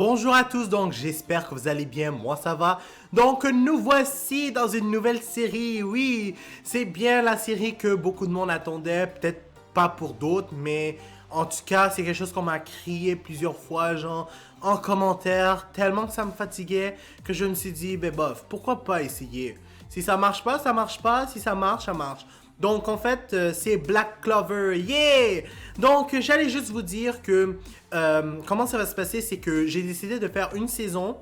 Bonjour à tous, donc j'espère que vous allez bien, moi ça va. Donc nous voici dans une nouvelle série, oui, c'est bien la série que beaucoup de monde attendait, peut-être pas pour d'autres, mais en tout cas c'est quelque chose qu'on m'a crié plusieurs fois, genre en commentaire, tellement que ça me fatiguait que je me suis dit, ben bof, pourquoi pas essayer. Si ça marche pas, ça marche pas, si ça marche, ça marche. Donc en fait, c'est Black Clover, yeah! Donc j'allais juste vous dire que comment ça va se passer, c'est que j'ai décidé de faire une saison.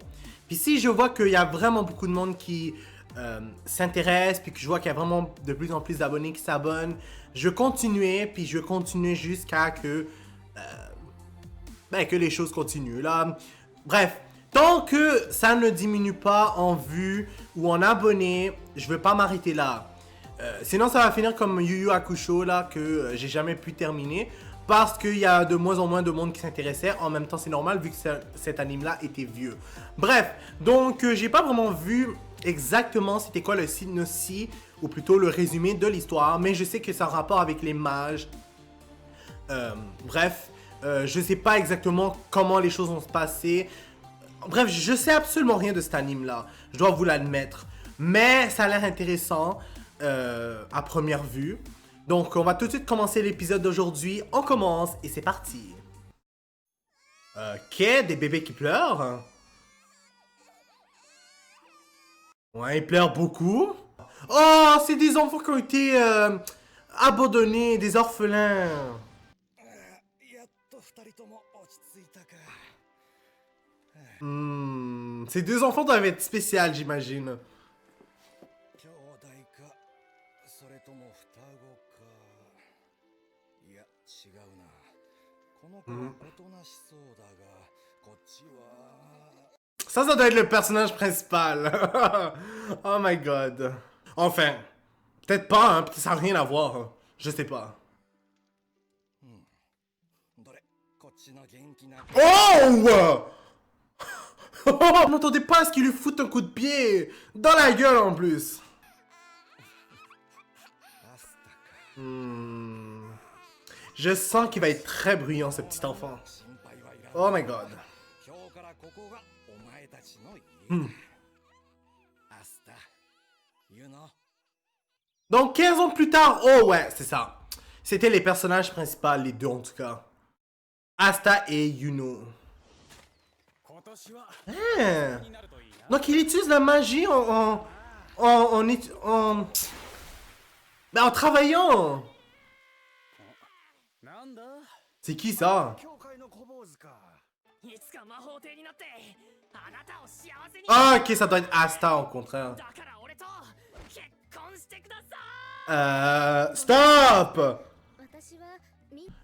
Puis si je vois qu'il y a vraiment beaucoup de monde qui s'intéresse, puis que je vois qu'il y a vraiment de plus en plus d'abonnés qui s'abonnent, je vais continuer, puis je vais continuer jusqu'à que les choses continuent là. Bref, tant que ça ne diminue pas en vues ou en abonnés, je vais pas m'arrêter là. Sinon, ça va finir comme Yu Yu Hakusho là que j'ai jamais pu terminer parce qu'il y a de moins en moins de monde qui s'intéressait. En même temps, c'est normal vu que cet anime là était vieux. Bref, donc j'ai pas vraiment vu exactement c'était quoi le synopsis ou plutôt le résumé de l'histoire, mais je sais que ça a un rapport avec les mages. Bref, je sais pas exactement comment les choses vont se passer. Bref, je sais absolument rien de cet anime là, je dois vous l'admettre. Mais ça a l'air intéressant à première vue. Donc on va tout de suite commencer l'épisode d'aujourd'hui. On commence et c'est parti. Ok, des bébés qui pleurent. Ouais, ils pleurent beaucoup. Oh, c'est des enfants qui ont été abandonnés, des orphelins. Ces deux enfants doivent être spéciaux, j'imagine. Ça doit être le personnage principal. Oh my god. Enfin, peut-être pas, hein, peut-être ça n'a rien à voir. Hein. Je sais pas. Oh! On n'entendait pas à ce qu'il lui foute un coup de pied. Dans la gueule en plus. Je sens qu'il va être très bruyant ce petit enfant. Oh my god. Donc 15 ans plus tard, oh ouais, c'est ça. C'était les personnages principaux, les deux en tout cas. Asta et Yuno. Ah. Donc il utilise la magie en travaillant. C'est qui ça? Ah ok, ça doit être Asta au contraire. Stop!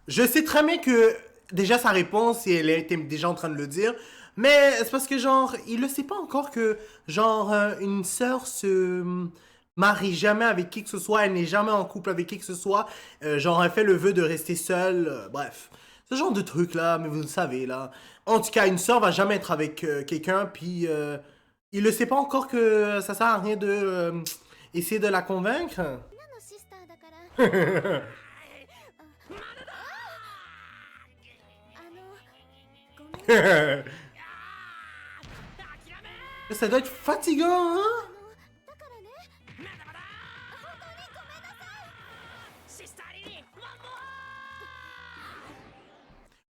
Je sais très bien que déjà sa réponse, et elle était déjà en train de le dire, mais c'est parce que genre, il le sait pas encore que genre une sœur se marie jamais avec qui que ce soit, elle n'est jamais en couple avec qui que ce soit, genre elle fait le vœu de rester seule, bref. Ce genre de truc là, mais vous le savez là. En tout cas, une sœur va jamais être avec quelqu'un, puis il le sait pas encore que ça sert à rien de essayer de la convaincre. Ça doit être fatigant, hein?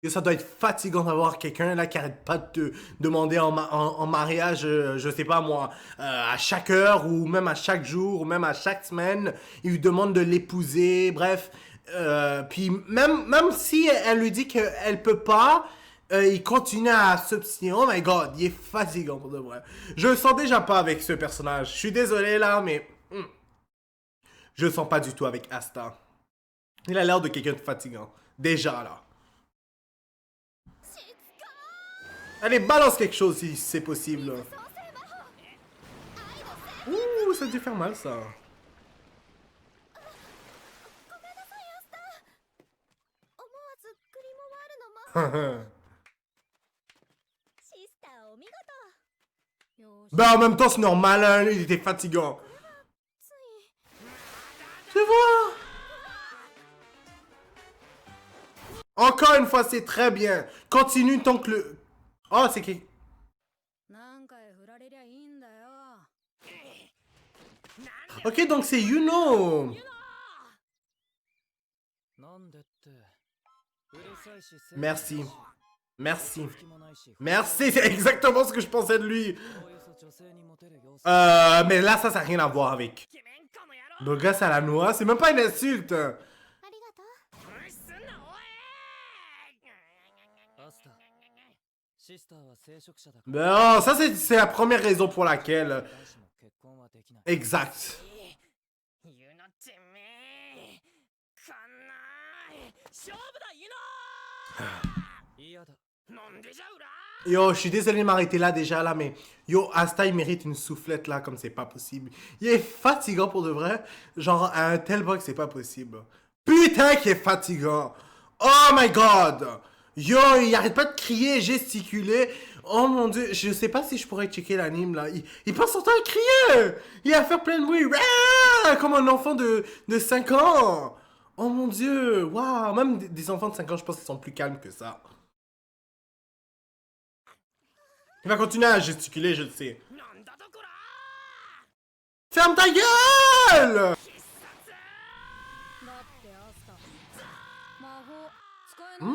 Ça doit être fatigant d'avoir quelqu'un là qui arrête pas de te demander en mariage, je sais pas moi, à chaque heure ou même à chaque jour ou même à chaque semaine. Il lui demande de l'épouser, bref. Puis même si elle lui dit qu'elle peut pas, il continue à s'obstiner. Oh my god, il est fatigant pour de vrai. Je le sens déjà pas avec ce personnage. Je suis désolé là, mais je le sens pas du tout avec Asta. Il a l'air de quelqu'un de fatigant. Déjà là. Allez, balance quelque chose si c'est possible. Ouh, ça a dû faire mal ça. Bah en même temps c'est normal, hein, il était fatigant. Tu vois? Encore une fois, c'est très bien. Continue tant que le... Oh, c'est qui? Ok, donc c'est Yuno. Merci. Merci. Merci, c'est exactement ce que je pensais de lui. Mais là, ça n'a rien à voir avec. Le gars, ça la noix, c'est même pas une insulte. Non, ça c'est la première raison pour laquelle. Exact. Yo, je suis désolé de m'arrêter là déjà là, mais yo, Asta il mérite une soufflette là comme c'est pas possible. Il est fatigant pour de vrai. Genre à un tel point que c'est pas possible. Putain qu'il est fatigant. Oh my god. Yo, il arrête pas de crier, gesticuler. Oh mon dieu, je sais pas si je pourrais checker l'anime là. Il passe son temps à crier. Il va faire plein de bruit. Comme un enfant de 5 ans. Oh mon dieu, waouh. Même des enfants de 5 ans, je pense qu'ils sont plus calmes que ça. Il va continuer à gesticuler, je le sais. Ferme ta gueule!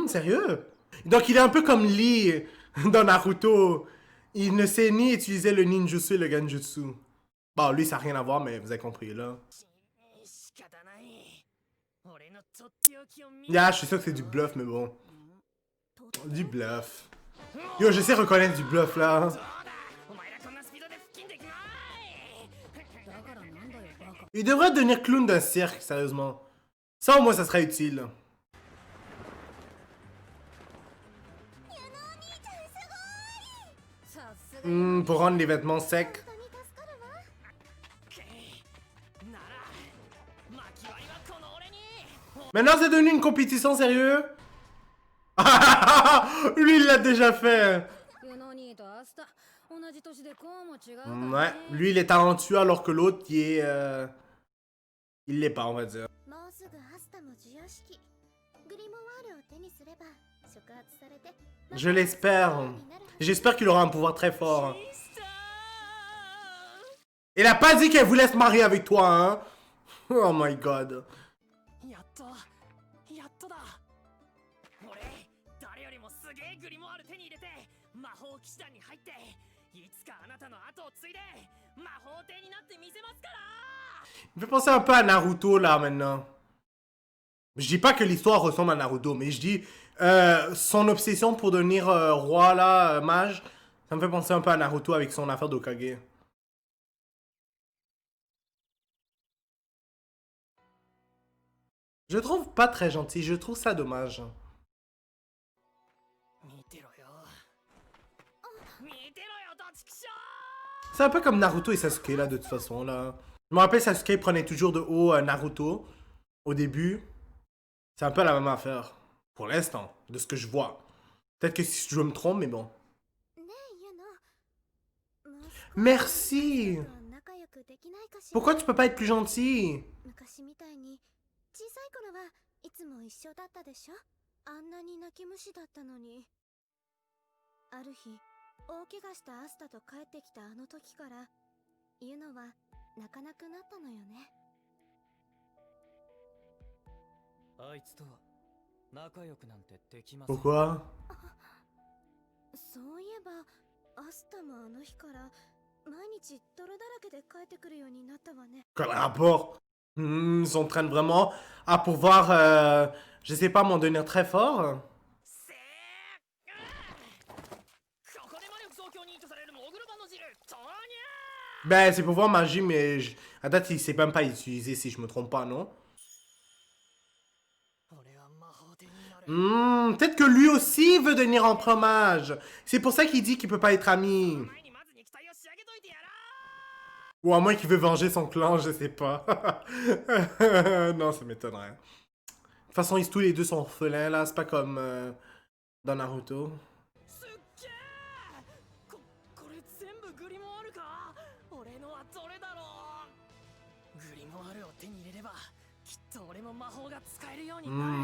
Sérieux? Donc il est un peu comme Lee dans Naruto. Il ne sait ni utiliser le ninjutsu et le genjutsu. Bon, lui, ça n'a rien à voir, mais vous avez compris, là. Yeah, je suis sûr que c'est du bluff, mais bon. Du bluff. Yo, je sais reconnaître du bluff, là. Il devrait devenir clown d'un cirque, sérieusement. Ça, au moins, ça serait utile. Pour rendre les vêtements secs. Maintenant, c'est devenu une compétition, sérieux? Lui, il l'a déjà fait. Ouais, lui, il est talentueux alors que l'autre, il est... Il l'est pas, on va dire. Je l'espère. J'espère qu'il aura un pouvoir très fort. Elle a pas dit qu'elle voulait se marier avec toi, hein? Oh my god. Il me fait penser un peu à Naruto là maintenant. Je dis pas que l'histoire ressemble à Naruto, mais je dis son obsession pour devenir roi là, mage, ça me fait penser un peu à Naruto avec son affaire d'Okage. Je trouve pas très gentil, je trouve ça dommage. C'est un peu comme Naruto et Sasuke là de toute façon là. Je me rappelle Sasuke prenait toujours de haut Naruto au début. C'est un peu la même affaire. Pour l'instant, de ce que je vois. Peut-être que si je me trompe, mais bon. Merci. Pourquoi tu peux pas être plus gentil? Pourquoi? Quel rapport? Ils s'entraînent vraiment à pouvoir, je sais pas, m'en devenir très fort. Ben, c'est pouvoir magie, mais à date, il sait même pas utiliser si je me trompe pas, non? Peut-être que lui aussi veut devenir empereur mage. C'est pour ça qu'il dit qu'il peut pas être ami. Ou à moins qu'il veut venger son clan, je sais pas. Non, ça m'étonnerait. De toute façon, tous les deux sont orphelins, là. C'est pas comme dans Naruto.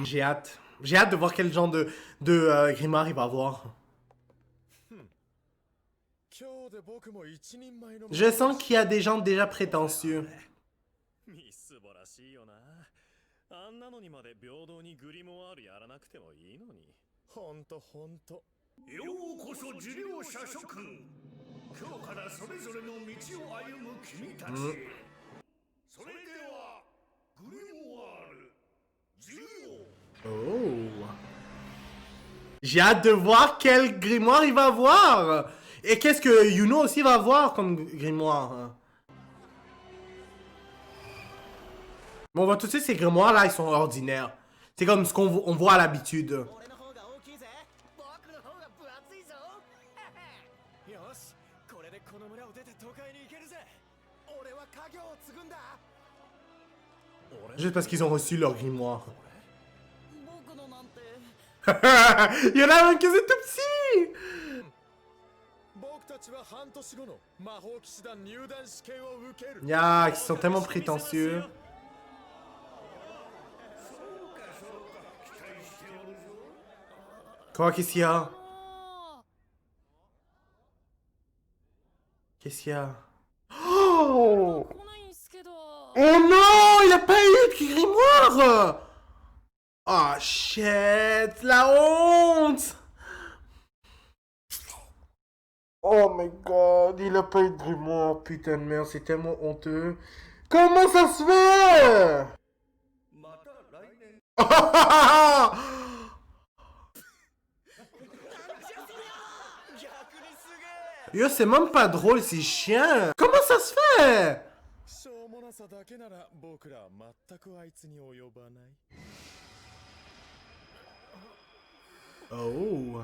J'ai hâte. J'ai hâte de voir quel genre de grimoire il va avoir. Je sens qu'il y a des gens déjà prétentieux. みすぼらしいよな。あんなのにまで平等にグリモワールやらなくてもいいのに。ほんとほんと。ようこそ受領者諸君。今日からそれぞれの道を歩む君たち。それではグリモワール授業。Oh. J'ai hâte de voir quel grimoire il va avoir. Et qu'est-ce que Yuno aussi va avoir comme grimoire. Bon, on voit tout de suite ces grimoires là, ils sont ordinaires. C'est comme ce qu'on voit à l'habitude. Juste parce qu'ils ont reçu leur grimoire. Il y en a un qui est tout petit. Ya, ils sont tellement prétentieux. Quoi, qu'est-ce qu'il y a? Qu'est-ce qu'il y a? Oh! Oh non! Il a pas eu de grimoire! Oh shit! La honte! Oh my god, il a pas eu de grimoire, putain de merde, c'est tellement honteux. Comment ça se fait? Yo, c'est même pas drôle, c'est chiant. Comment ça se fait? Oh.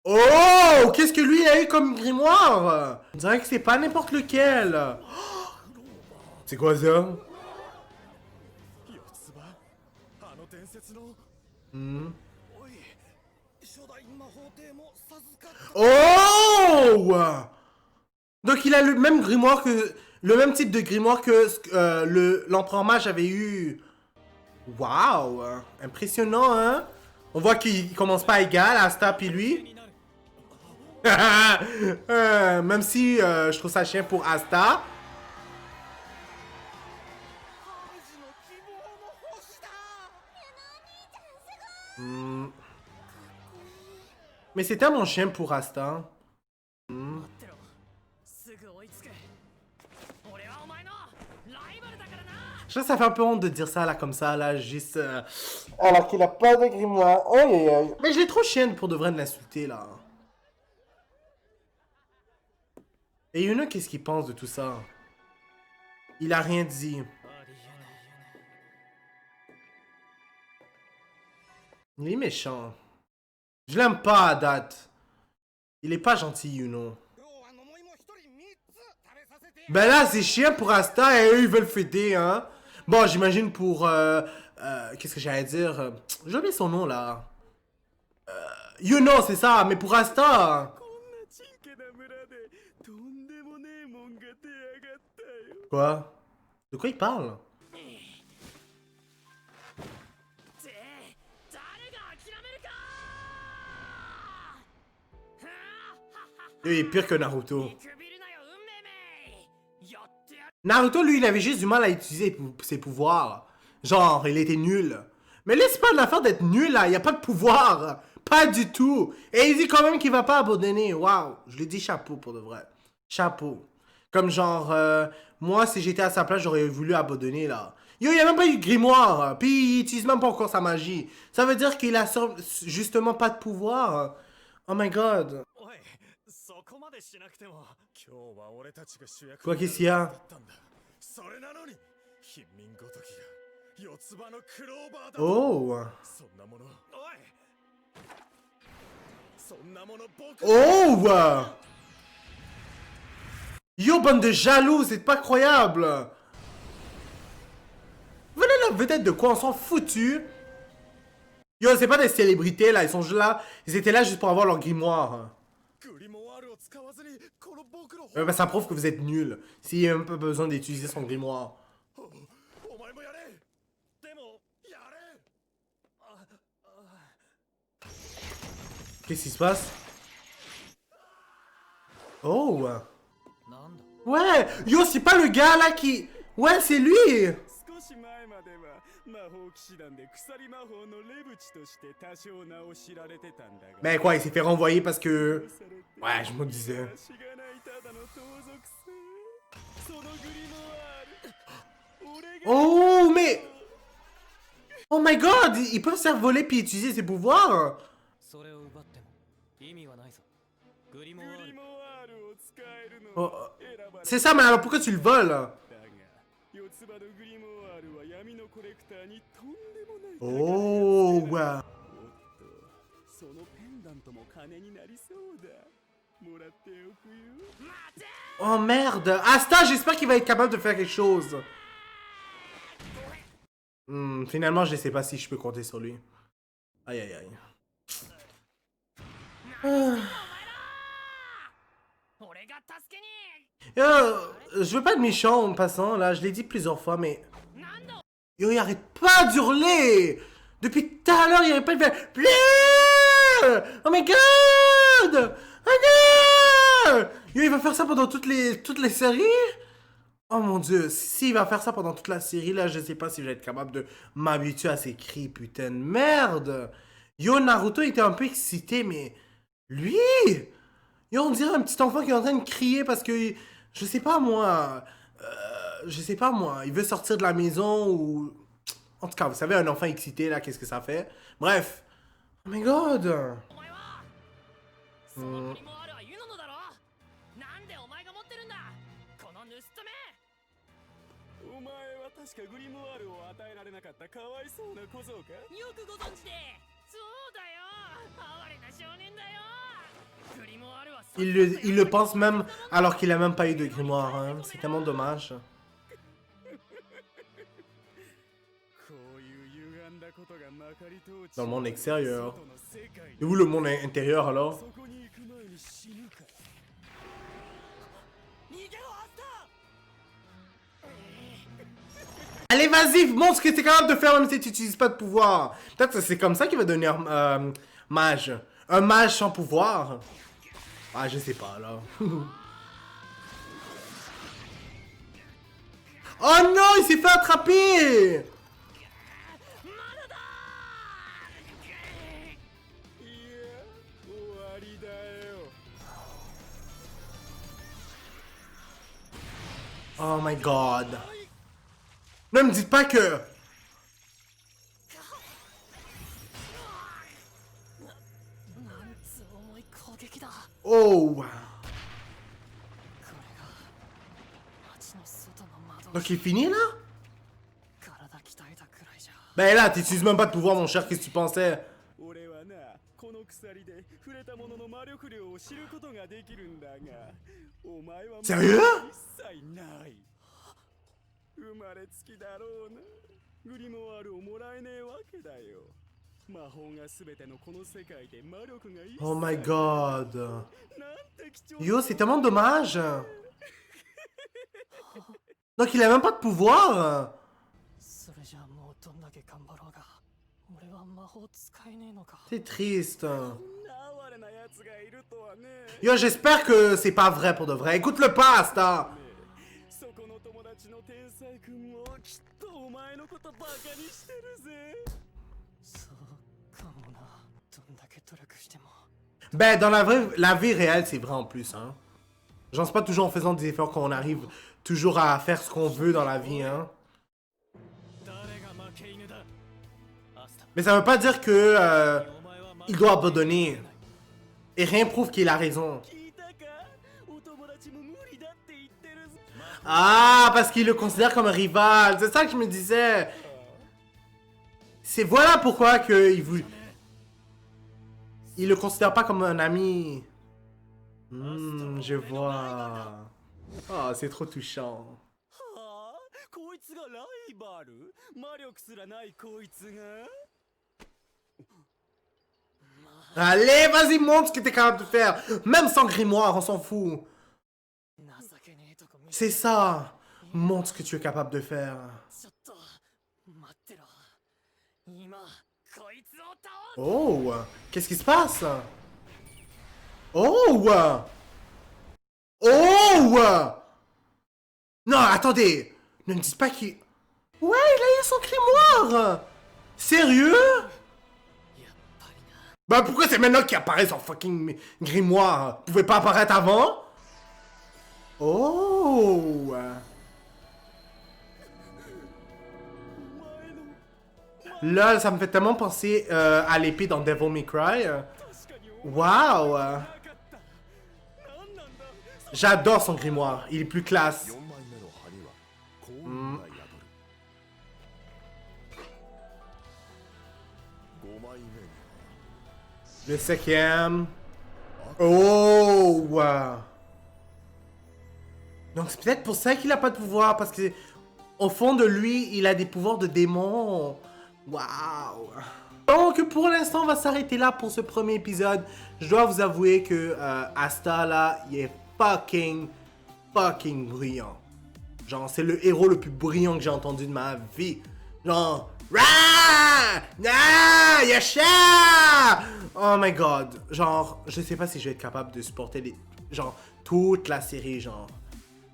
Oh! Qu'est-ce que lui a eu comme grimoire? On dirait que c'est pas n'importe lequel. C'est quoi ça? Oh! Donc il a le même grimoire que... Le même type de grimoire que l'empereur mage avait eu. Waouh! Impressionnant, hein? On voit qu'il commence pas égal, Asta puis lui. Même si je trouve ça chien pour Asta. Mais c'est tellement chien pour Asta. Je trouve que ça fait un peu honte de dire ça là comme ça là, juste... Alors qu'il a pas de grimoire. Oh, mais je l'ai trop chienne pour de vrai de l'insulter là. Et Yuna, qu'est-ce qu'il pense de tout ça? Il a rien dit. Il est méchant. Je l'aime pas à date. Il est pas gentil, Yuno. Ben là, c'est chiant pour Asta et eux, ils veulent fêter, hein. Bon, j'imagine pour... qu'est-ce que j'allais dire? J'ai oublié son nom, là. Yuno, c'est ça, mais pour Asta... Quoi? De quoi il parle? Il est pire que Naruto. Naruto, lui, il avait juste du mal à utiliser ses pouvoirs. Genre, il était nul. Mais là, c'est pas de l'affaire d'être nul, là. Il n'y a pas de pouvoir. Pas du tout. Et il dit quand même qu'il va pas abandonner. Waouh. Je lui dis chapeau pour de vrai. Chapeau. Comme genre, moi, si j'étais à sa place, j'aurais voulu abandonner, là. Yo, il n'y a même pas eu de grimoire. Puis, il utilise même pas encore sa magie. Ça veut dire qu'il a justement pas de pouvoir. Oh my god. Quoi qu'est-ce qu'il y a? Oh. Oh. Yo, bande de jaloux, c'est pas croyable. Venez la vedette de quoi? On s'en foutu. Yo, c'est pas des célébrités là, ils sont juste là. Ils étaient là juste pour avoir leur grimoire. Bah, ça prouve que vous êtes nuls. S'il n'y a même pas besoin d'utiliser son grimoire. Qu'est-ce qui se passe? Oh! なんだ Ouais! Yo, c'est pas le gars là qui... Ouais, c'est lui! 少し前までは魔法騎士団で鎖魔法のレブチとして多少名を知られてたんだが Ben quoi, il s'est fait renvoyer parce que... Ouais, je me disais. しがないただの盗賊性そのグリモワール俺が Oh, mais... Oh my god! Ils peuvent se faire voler puis utiliser ses pouvoirs? それを奪っても意味はないぞ。グリモワールグリモワールを使えるの Oh, は選ばれ c'est ça, mais alors pourquoi tu le voles? だが四つ葉のグリモワールは闇のコレクターにとんでもない Oh, ouais. おっとそのペンダントも金になりそうだもらっておくよ Oh merde! Asta, j'espère qu'il va être capable de faire quelque chose. Finalement, je sais pas si je peux compter sur lui. Aïe aïe aïe. Ah. 俺が助けに Je veux pas être méchant en passant, là, je l'ai dit plusieurs fois, mais... Yo, il arrête pas d'hurler! Depuis tout à l'heure, il arrête pas de faire... Pleure! Oh my god! Oh my god! Yo, il va faire ça pendant toutes les séries? Oh mon dieu, s'il va faire ça pendant toute la série, là, je sais pas si je vais être capable de m'habituer à ces cris, putain de merde! Yo, Naruto était un peu excité, mais... Lui! Yo, on dirait un petit enfant qui est en train de crier parce que... Je sais pas moi... je sais pas moi, il veut sortir de la maison ou... En tout cas, vous savez, un enfant excité, là, qu'est-ce que ça fait? Bref. Oh my god! お前はそのグリモワールはユノのだろなんでお前が持ってるんだこの盗めお前は確かグリモワールを与えられなかったかわいそうな小僧かよくご存知でそうだよ哀れな少年だよグリモワールは Il le pense même alors qu'il a même pas eu de grimoire, hein. C'est tellement dommage. こういう歪んだことがまかり通 Dans le monde extérieur. 外の世界 Et où le monde intérieur alors? そこに行く前に死ぬか逃げろアスター Allez, vas-y, montre ce que t'es capable de faire même si tu n'utilises pas de pouvoir. Peut-être que c'est comme ça qu'il va devenir mage. Un mage sans pouvoir. Ah, je sais pas, là. Oh non, il s'est fait attraper! いや終わりだよ Oh my god. Ne me dites pas que... Oh! Donc il est fini là? Ben là, t'utilises même pas de pouvoir mon cher, qu'est-ce que tu pensais? 俺はなこの鎖で触れたものの魔力量を知ることができるんだがお前は Sérieux? 一切ない生まれつきだろうなグリモワールをもらえねえわけだよ魔法が全てのこの世界で魔力が一切 Oh my god. なんて貴重 Yo, c'est tellement dommage. Donc il a même pas de pouvoir. それじゃあもうどんだけ頑張ろうが俺は魔法使えねえのか C'est triste. 哀れな奴がいるとはね Yo, j'espère que c'est pas vrai pour de vrai. Écoute-le pas, Asta. そこの友達の天才くんもきっとお前のことバカにしてるぜそうかもなどんだけ努力しても Ben, dans la vie réelle, c'est vrai en plus, hein. Genre, c'est pas toujours en faisant des efforts qu'on arrive toujours à faire ce qu'on veut dans la vie, hein. 誰が負け犬だ Mais ça veut pas dire que il doit abandonner. Et rien prouve qu'il a raison. 聞いたかお友達も無理だって言ってるぞ Ah, parce qu'il le considère comme un rival. C'est ça que je me disais. C'est voilà pourquoi que il le considère pas comme un ami. Je vois. Oh, c'est trop touchant. はあこいつがライバル魔力すらないこいつが Allez, vas-y, montre ce que t'es capable de faire. Même sans grimoire, on s'en fout. 情けねえとこ見 C'est ça. Montre ce que tu es capable de faire. ちょっと待ってろ今こいつを倒す Oh, qu'est-ce qui se passe? Oh! Non, attendez! Ne me dites pas qu'il... Ouais, il a eu son grimoire! Sérieux? やっぱりな。 Bah pourquoi c'est maintenant qu'il apparaît son fucking grimoire? Pouvait pas apparaître avant? Oh! Là, ça me fait tellement penser à l'épée dans Devil May Cry. Waouh! J'adore son grimoire, il est plus classe. 4枚目の葉には幸運が宿る5枚目には Le cinquième. Oh! Wow. Donc c'est peut-être pour ça qu'il a pas de pouvoir, parce que au fond de lui, il a des pouvoirs de démon. Waouh! Donc pour l'instant, on va s'arrêter là pour ce premier épisode. Je dois vous avouer que Asta là, il est fucking brillant. Genre, c'est le héros le plus brillant que j'ai entendu de ma vie. Genre, Rah! Ah, Yasha! Oh my god. Genre, je sais pas si je vais être capable de supporter genre, toute la série, genre.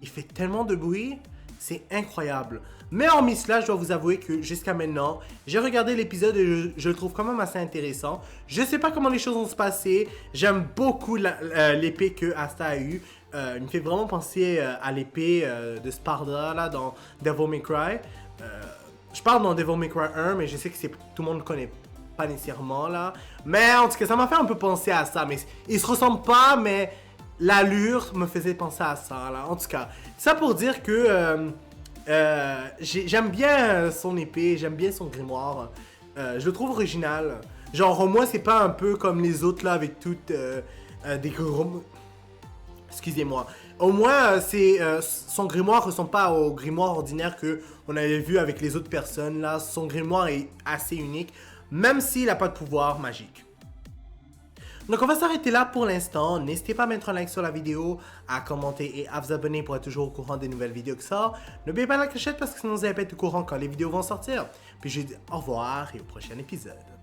Il fait tellement de bruit, c'est incroyable. Mais hormis cela, je dois vous avouer que jusqu'à maintenant, j'ai regardé l'épisode et je le trouve quand même assez intéressant. Je sais pas comment les choses vont se passer. J'aime beaucoup l'épée que Asta a eue. Il me fait vraiment penser à l'épée de Sparda là, dans Devil May Cry. Je parle dans Devil May Cry 1, mais je sais que tout le monde ne connaît pas nécessairement là. Mais en tout cas, ça m'a fait un peu penser à ça. Mais ils se ressemblent pas, mais l'allure me faisait penser à ça là. En tout cas, ça pour dire que j'aime bien son épée, j'aime bien son grimoire. Je le trouve original. Genre, au moins, c'est pas un peu comme les autres là, avec toutes des gros... Excusez-moi. Au moins, son grimoire ne ressemble pas au grimoire ordinaire qu'on avait vu avec les autres personnes là. Son grimoire est assez unique, même s'il n'a pas de pouvoir magique. Donc on va s'arrêter là pour l'instant. N'hésitez pas à mettre un like sur la vidéo, à commenter et à vous abonner pour être toujours au courant des nouvelles vidéos qui sortent. N'oubliez pas la clochette parce que sinon vous n'allez pas être au courant quand les vidéos vont sortir. Puis je vous dis au revoir et au prochain épisode.